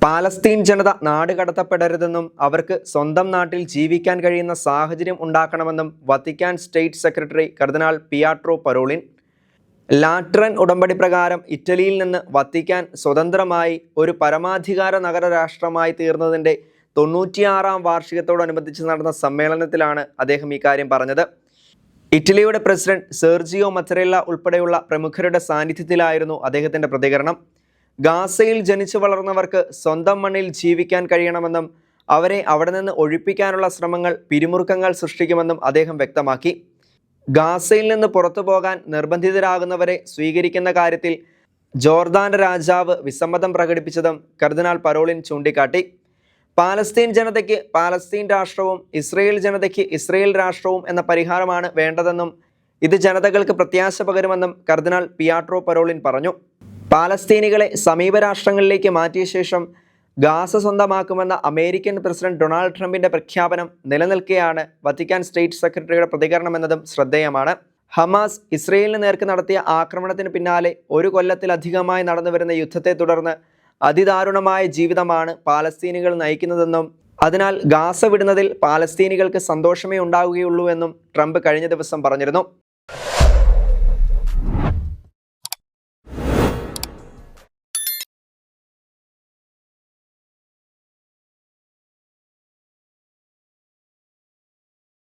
Palestine ജനത നാട് കടത്തപ്പെടരുതെന്നും അവർക്ക് സ്വന്തം നാട്ടിൽ ജീവിക്കാൻ കഴിയുന്ന സാഹചര്യം ഉണ്ടാക്കണമെന്നും വത്തിക്കാൻ സ്റ്റേറ്റ് സെക്രട്ടറി കർദിനാൾ പിയട്രോ പരോളിൻ. ലാറ്ററൻ ഉടമ്പടി പ്രകാരം ഇറ്റലിയിൽ നിന്ന് വത്തിക്കാൻ സ്വതന്ത്രമായി ഒരു പരമാധികാര നഗരരാഷ്ട്രമായി തീർന്നതിൻ്റെ 96ാം വാർഷികത്തോടനുബന്ധിച്ച് നടന്ന സമ്മേളനത്തിലാണ് അദ്ദേഹം ഇക്കാര്യം പറഞ്ഞത്. ഇറ്റലിയുടെ പ്രസിഡന്റ് സെർജിയോ മത്തറെല്ല ഉൾപ്പെടെയുള്ള പ്രമുഖരുടെ സാന്നിധ്യത്തിലായിരുന്നു അദ്ദേഹത്തിൻ്റെ പ്രതികരണം. ഗാസയിൽ ജനിച്ചു വളർന്നവർക്ക് സ്വന്തം മണ്ണിൽ ജീവിക്കാൻ കഴിയണമെന്നും അവരെ അവിടെ നിന്ന് ഒഴിപ്പിക്കാനുള്ള ശ്രമങ്ങൾ പിരിമുറുക്കങ്ങൾ സൃഷ്ടിക്കുമെന്നും അദ്ദേഹം വ്യക്തമാക്കി. ഗാസയിൽ നിന്ന് പുറത്തു പോകാൻ നിർബന്ധിതരാകുന്നവരെ സ്വീകരിക്കുന്ന കാര്യത്തിൽ ജോർദാന്റെ രാജാവ് വിസമ്മതം പ്രകടിപ്പിച്ചതും കർദിനാൾ പരോളിൻ ചൂണ്ടിക്കാട്ടി. പാലസ്തീൻ ജനതയ്ക്ക് പാലസ്തീൻ രാഷ്ട്രവും ഇസ്രയേൽ ജനതയ്ക്ക് ഇസ്രയേൽ രാഷ്ട്രവും എന്ന പരിഹാരമാണ് വേണ്ടതെന്നും ഇത് ജനതകൾക്ക് പ്രത്യാശ പകരുമെന്നും കർദിനാൾ പിയട്രോ പരോളിൻ പറഞ്ഞു. പാലസ്തീനികളെ സമീപ രാഷ്ട്രങ്ങളിലേക്ക് മാറ്റിയ ശേഷം ഗാസ സ്വന്തമാക്കുമെന്ന അമേരിക്കൻ പ്രസിഡന്റ് ഡൊണാൾഡ് ട്രംപിന്റെ പ്രഖ്യാപനം നിലനിൽക്കെയാണ് വത്തിക്കാൻ സ്റ്റേറ്റ് സെക്രട്ടറിയുടെ പ്രതികരണം എന്നതും ശ്രദ്ധേയമാണ്. ഹമാസ് ഇസ്രയേലിന് നേർക്ക് നടത്തിയ ആക്രമണത്തിന് പിന്നാലെ ഒരു കൊല്ലത്തിലധികമായി നടന്നുവരുന്ന യുദ്ധത്തെ തുടർന്ന് അതിദാരുണമായ ജീവിതമാണ് പാലസ്തീനികൾ നയിക്കുന്നതെന്നും അതിനാൽ ഗാസ വിടുന്നതിൽ പാലസ്തീനികൾക്ക് സന്തോഷമേ ഉണ്ടാവുകയുള്ളൂ എന്നും ട്രംപ് കഴിഞ്ഞ ദിവസം പറഞ്ഞിരുന്നു.